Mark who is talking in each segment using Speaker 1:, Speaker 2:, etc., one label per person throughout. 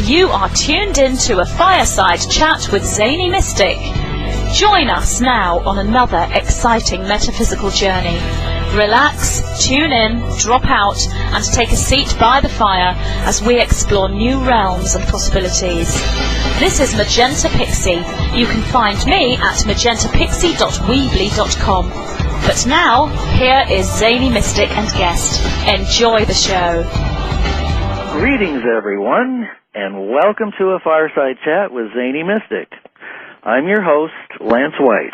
Speaker 1: You are tuned in to a Fireside Chat with Zany Mystic. Join us now on another exciting metaphysical journey. Relax, tune in, drop out, and take a seat by the fire as we explore new realms and possibilities. This is Magenta Pixie. You can find me at magentapixie.weebly.com. But now, here is Zany Mystic and guest. Enjoy the show.
Speaker 2: Greetings, everyone, and welcome to a Fireside Chat with Zany Mystic. I'm your host, Lance White.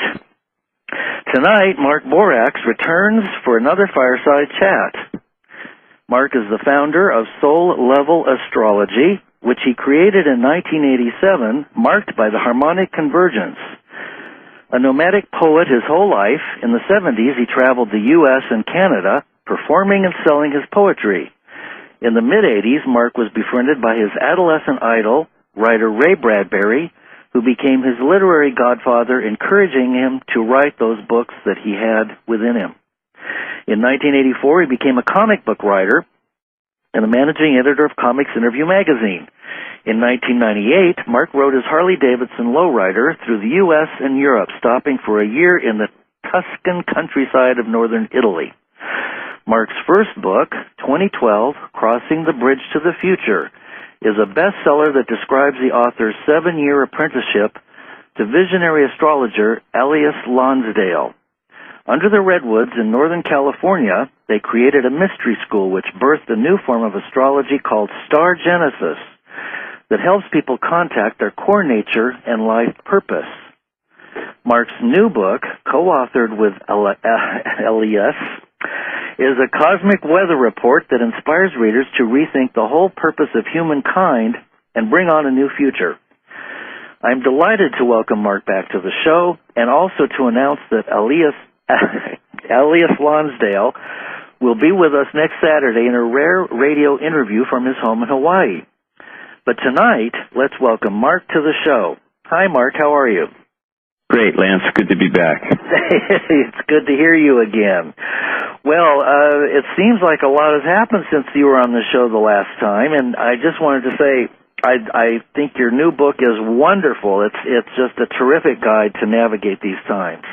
Speaker 2: Tonight, Mark Borax returns for another Fireside Chat. Mark is the founder of Soul Level Astrology, which he created in 1987, marked by the Harmonic Convergence. A nomadic poet his whole life, in the 70s he traveled the U.S. and Canada, performing and selling his poetry. In the mid-'80s, Mark was befriended by his adolescent idol, writer Ray Bradbury, who became his literary godfather, encouraging him to write those books that he had within him. In 1984, he became a comic book writer and the managing editor of Comics Interview magazine. In 1998, Mark rode his Harley-Davidson lowrider through the U.S. and Europe, stopping for a year in the Tuscan countryside of northern Italy. Mark's first book, 2012, Crossing the Bridge to the Future, is a bestseller that describes the author's 7-year apprenticeship to visionary astrologer Elias Lonsdale. Under the redwoods in Northern California, they created a mystery school which birthed a new form of astrology called Star Genesis that helps people contact their core nature and life purpose. Mark's new book, co-authored with Elias, is a cosmic weather report that inspires readers to rethink the whole purpose of humankind and bring on a new future. I'm delighted to welcome Mark back to the show and also to announce that Elias Lonsdale will be with us next Saturday in a rare radio interview from his home in Hawaii. But tonight, let's welcome Mark to the show. Hi, Mark. How are you?
Speaker 3: Great, Lance. Good to be back.
Speaker 2: It's good to hear you again. Well, it seems like a lot has happened since you were on the show the last time, and I just wanted to say I think your new book is wonderful. It's just a terrific guide to navigate these times.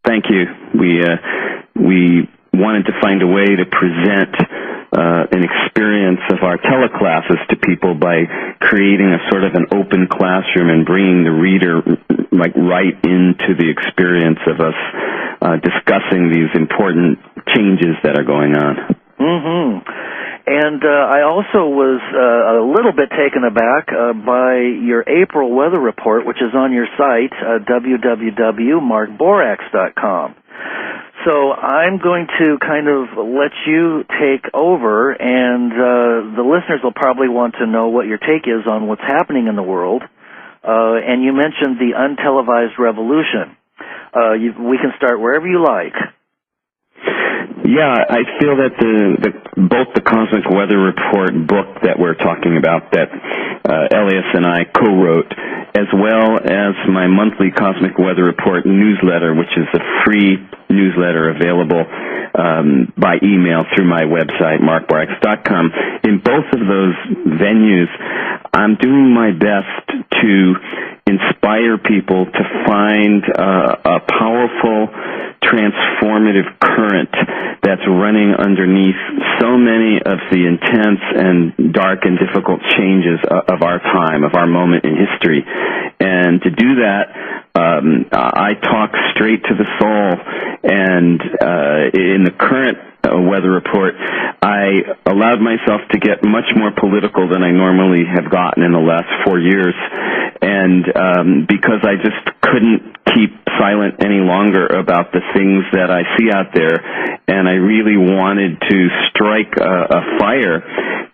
Speaker 3: Thank you. We wanted to find a way to present an experience of our teleclasses to people by creating a sort of an open classroom and bringing the reader right into the experience of us discussing these important changes that are going on. Mm-hmm.
Speaker 2: And I also was a little bit taken aback by your April weather report, which is on your site, www.markborax.com. So I'm going to kind of let you take over, and the listeners will probably want to know what your take is on what's happening in the world. And you mentioned the untelevised revolution. We can start wherever you like.
Speaker 3: Yeah, I feel that both the Cosmic Weather Report book that we're talking about, that Elias and I co-wrote, as well as my monthly Cosmic Weather Report newsletter, which is a free newsletter available by email through my website, markborax.com. In both of those venues, I'm doing my best to inspire people to find a powerful, transformative current that's running underneath so many of the intense and dark and difficult changes of our time, of our moment in history. And to do that, I talk straight to the soul, and in the current weather report, I allowed myself to get much more political than I normally have gotten in the last 4 years, and because I just couldn't keep silent any longer about the things that I see out there, and I really wanted to strike a fire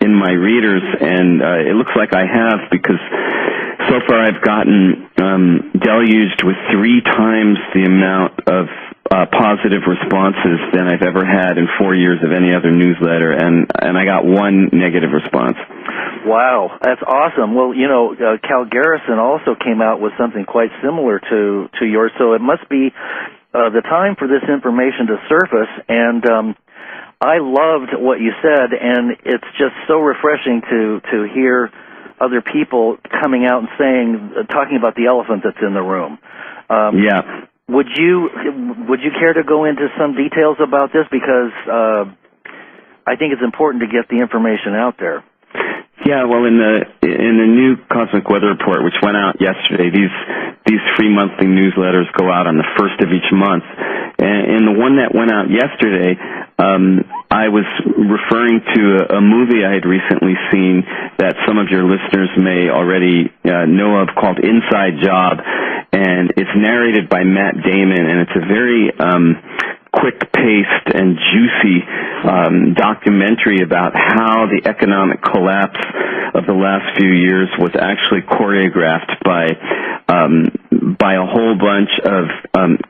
Speaker 3: in my readers, and it looks like I have, because so far I've gotten deluged with 3 times the amount of positive responses than I've ever had in 4 years of any other newsletter, and I got 1 negative response.
Speaker 2: Wow, that's awesome. Well, you know, Cal Garrison also came out with something quite similar to yours, so it must be the time for this information to surface, and I loved what you said, and it's just so refreshing to hear other people coming out and talking about the elephant that's in the room.
Speaker 3: Yeah.
Speaker 2: Would you care to go into some details about this, because I think it's important to get the information out there.
Speaker 3: Yeah, well, in the new Cosmic Weather Report, which went out yesterday, these free monthly newsletters go out on the first of each month. And in the one that went out yesterday, I was referring to a movie I had recently seen that some of your listeners may already know of, called Inside Job, and it's narrated by Matt Damon, and it's a very quick-paced and juicy documentary about how the economic collapse of the last few years was actually choreographed by a whole bunch of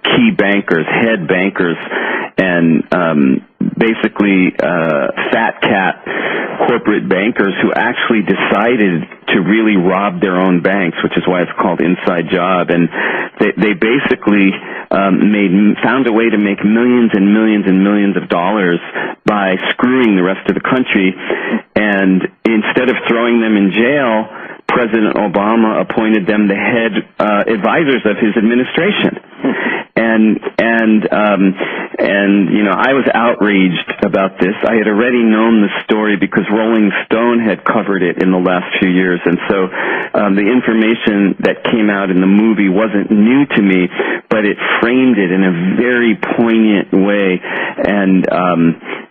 Speaker 3: key bankers, head bankers, and basically fat cat corporate bankers who actually decided to really rob their own banks, which is why it's called Inside Job. And they basically found a way to make millions and millions and millions of dollars by screwing the rest of the country. And instead of throwing them in jail, President Obama appointed them the head advisors of his administration. And you know, I was outraged about this. I had already known the story because Rolling Stone had covered it in the last few years, and so the information that came out in the movie wasn't new to me, but it framed it in a very poignant way, and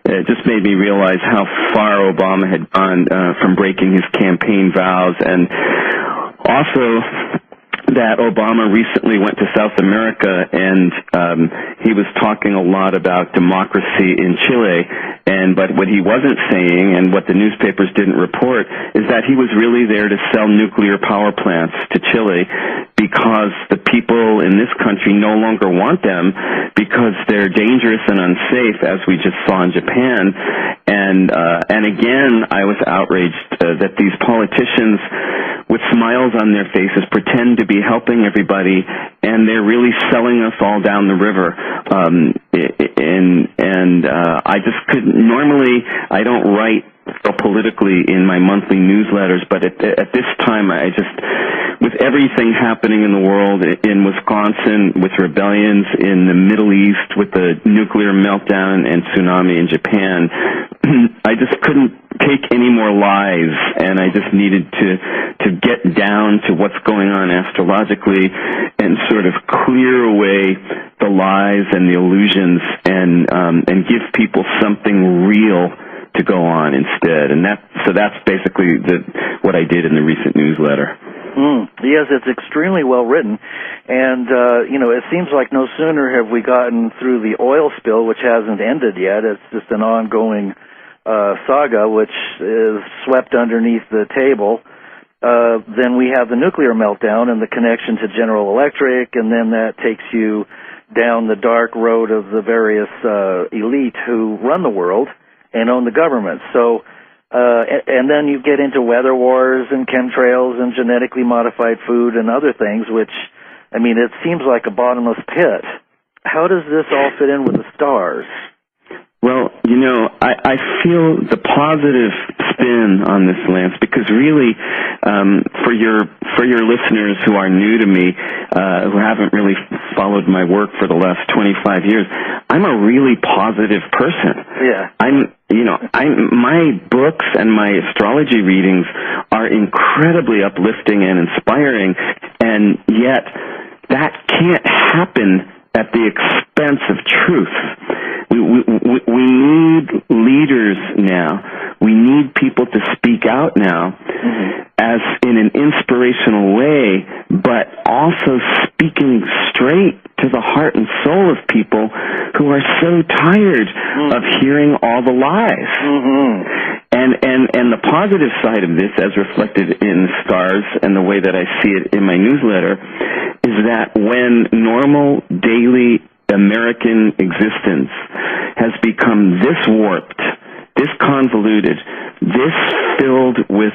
Speaker 3: it just made me realize how far Obama had gone from breaking his campaign vows, and also that Obama recently went to South America, and he was talking a lot about democracy in Chile, but what he wasn't saying, and what the newspapers didn't report, is that he was really there to sell nuclear power plants to Chile because the people in this country no longer want them because they're dangerous and unsafe, as we just saw in Japan. And again, I was outraged that these politicians with smiles on their faces pretend to be helping everybody, and they're really selling us all down the river. I just couldn't. Normally, I don't write politically in my monthly newsletters, but at this time, I just, with everything happening in the world, in Wisconsin, with rebellions in the Middle East, with the nuclear meltdown and tsunami in Japan, I just couldn't take any more lies, and I just needed to get down to what's going on astrologically and sort of clear away the lies and the illusions, and give people something real to go on instead. And that's basically what I did in the recent newsletter.
Speaker 2: Yes, it's extremely well written, and it seems like no sooner have we gotten through the oil spill, which hasn't ended yet. It's just an ongoing saga, which is swept underneath the table. Then we have the nuclear meltdown and the connection to General Electric, and then that takes you down the dark road of the various elite who run the world and own the government. So, and then you get into weather wars and chemtrails and genetically modified food and other things, which, I mean, it seems like a bottomless pit. How does this all fit in with the stars?
Speaker 3: Well, I feel the positive spin on this, Lance, because really, for your listeners who are new to me, who haven't really followed my work for the last 25 years, I'm a really positive person.
Speaker 2: Yeah.
Speaker 3: My books and my astrology readings are incredibly uplifting and inspiring, and yet that can't happen at the expense of truth. We need leaders now. We need people to speak out now, as in an inspirational way, but also speaking straight to the heart and soul of people who are so tired of hearing all the lies. And the positive side of this, as reflected in the stars and the way that I see it in my newsletter, is that when normal daily American existence has become this warped, this convoluted, this filled with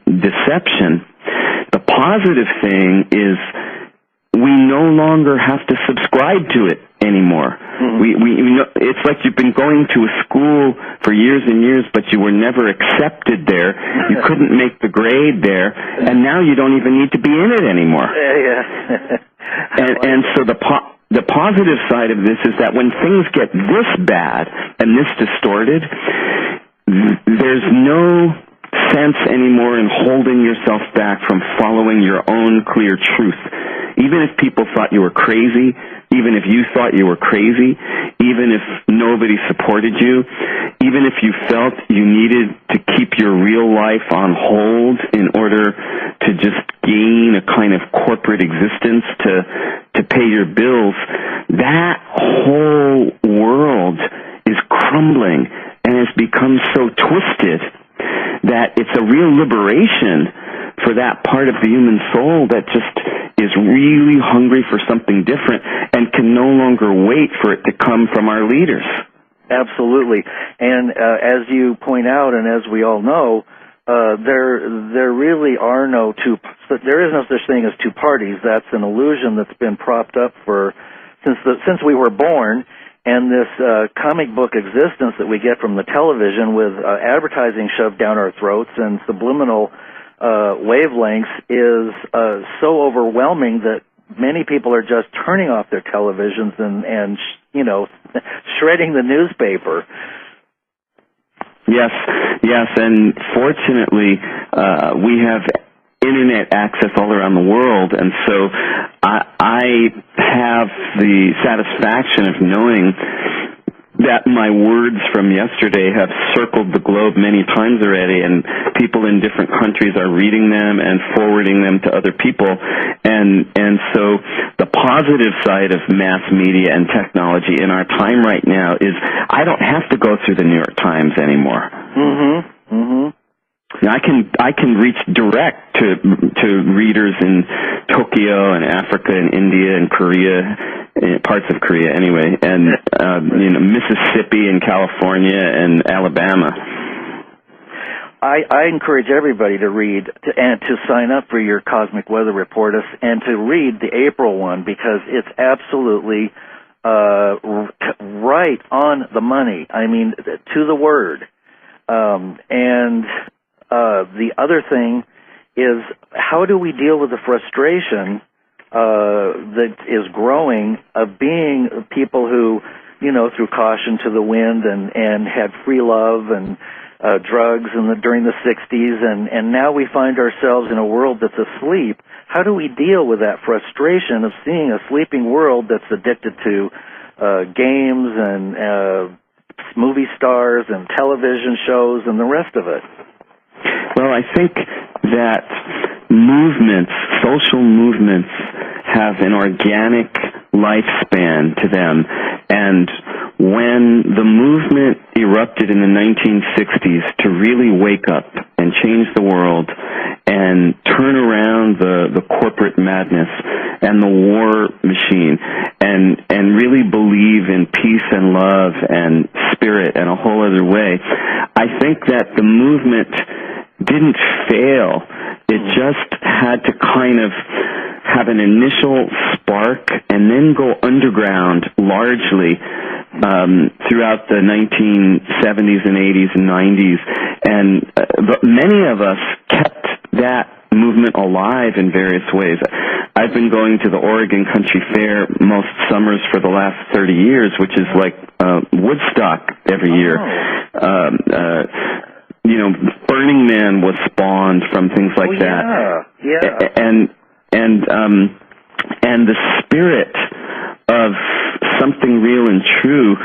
Speaker 3: deception, the positive thing is we no longer have to subscribe to it anymore. We know, it's like you've been going to a school for years and years, but you were never accepted there. You couldn't make the grade there, and now you don't even need to be in it anymore. And so the positive side of this is that when things get this bad and this distorted, there's no sense anymore in holding yourself back from following your own clear truth. Even if people thought you were crazy, even if you thought you were crazy, even if nobody supported you, even if you felt you needed to keep your real life on hold in order to just gain a kind of corporate existence to pay your bills, that whole world is crumbling and has become so twisted that it's a real liberation for that part of the human soul that just is really hungry for something different and can no longer wait for it to come from our leaders.
Speaker 2: Absolutely. And as you point out, and as we all know, there really are there is no such thing as two parties. That's an illusion that's been propped up since we were born. And this comic book existence that we get from the television with advertising shoved down our throats and subliminal wavelengths is so overwhelming that many people are just turning off their televisions and shredding the newspaper.
Speaker 3: Yes, and fortunately we have internet access all around the world, and so I have the satisfaction of knowing that my words from yesterday have circled the globe many times already, and people in different countries are reading them and forwarding them to other people. And so the positive side of mass media and technology in our time right now is I don't have to go through the New York Times anymore. Now, I can reach direct to readers in Tokyo and Africa and India and Korea, parts of Korea anyway, and Mississippi and California and Alabama.
Speaker 2: I encourage everybody to read and to sign up for your Cosmic Weather Report and to read the April one, because it's absolutely right on the money. I mean, to the word. And the other thing is, how do we deal with the frustration that is growing of being people who, threw caution to the wind and had free love and drugs during the 60s, and now we find ourselves in a world that's asleep? How do we deal with that frustration of seeing a sleeping world that's addicted to games and movie stars and television shows and the rest of it?
Speaker 3: Well, I think that social movements, have an organic lifespan to them. And when the movement erupted in the 1960s to really wake up and change the world and turn around the corporate madness and the war machine and really believe in peace and love and spirit and a whole other way, I think that the movement didn't fail. It just had to kind of have an initial spark and then go underground largely throughout the 1970s and 80s and 90s. But many of us kept that movement alive in various ways. I've been going to the Oregon Country Fair most summers for the last 30 years, which is like Woodstock every year. Burning Man was spawned from things like that. And the spirit of something real and true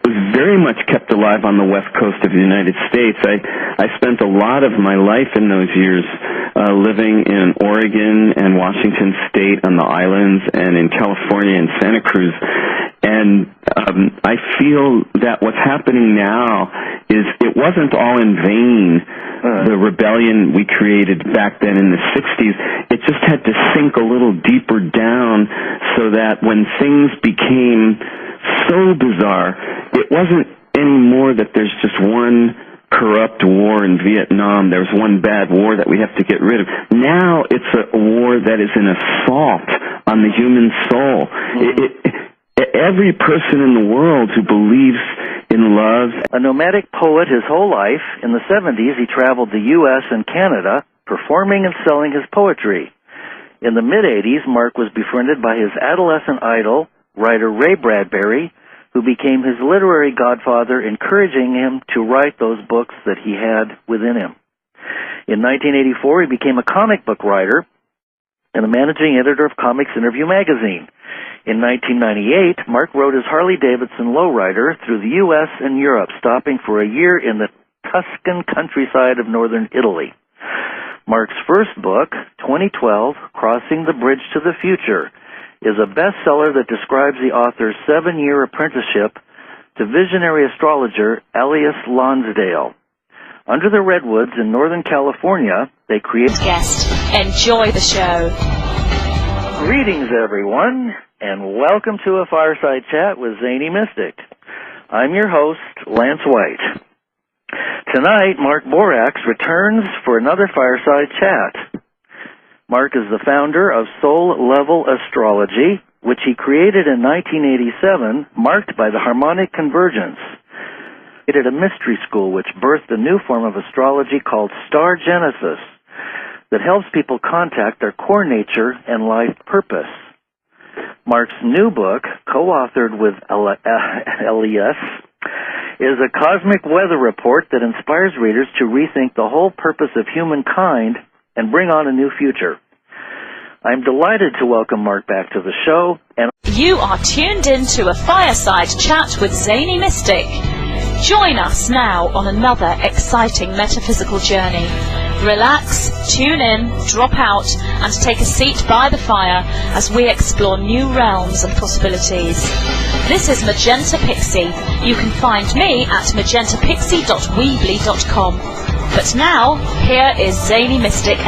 Speaker 3: was very much kept alive on the west coast of the United States. I spent a lot of my life in those years living in Oregon and Washington State on the islands and in California and Santa Cruz. And I feel that what's happening now is it wasn't all in vain, the rebellion we created back then in the 60s. It just had to sink a little deeper down so that when things became so bizarre, it wasn't anymore that there's just one corrupt war in Vietnam. There's one bad war that we have to get rid of. Now it's a war that is an assault on the human soul. Every person in the world who believes in love.
Speaker 2: A nomadic poet his whole life, in the 70s he traveled the U.S. and Canada, performing and selling his poetry. In the mid-80s, Mark was befriended by his adolescent idol, writer Ray Bradbury, who became his literary godfather, encouraging him to write those books that he had within him. In 1984, he became a comic book writer and the managing editor of Comics Interview magazine. In 1998, Mark rode his Harley-Davidson lowrider through the U.S. and Europe, stopping for a year in the Tuscan countryside of northern Italy. Mark's first book, 2012, Crossing the Bridge to the Future, is a bestseller that describes the author's 7-year apprenticeship to visionary astrologer Elias Lonsdale. Under the redwoods in Northern California, they create...
Speaker 1: Guest, enjoy the show.
Speaker 2: Greetings, everyone, and welcome to a Fireside Chat with Zany Mystic. I'm your host, Lance White. Tonight, Mark Borax returns for another Fireside Chat. Mark is the founder of Soul Level Astrology, which he created in 1987, marked by the Harmonic Convergence. He did a mystery school which birthed a new form of astrology called Star Genesis that helps people contact their core nature and life purpose. Mark's new book, co-authored with Elias, is a cosmic weather report that inspires readers to rethink the whole purpose of humankind and bring on a new future. I'm delighted to welcome Mark back to the show. And
Speaker 1: you are tuned in to a Fireside Chat with Zany Mystic. Join us now on another exciting metaphysical journey. Relax, tune in, drop out, and take a seat by the fire as we explore new realms and possibilities. This is Magenta Pixie. You can find me at magentapixie.weebly.com. But now, here is Zany Mystic.